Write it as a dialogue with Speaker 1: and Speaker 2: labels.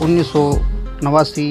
Speaker 1: 1989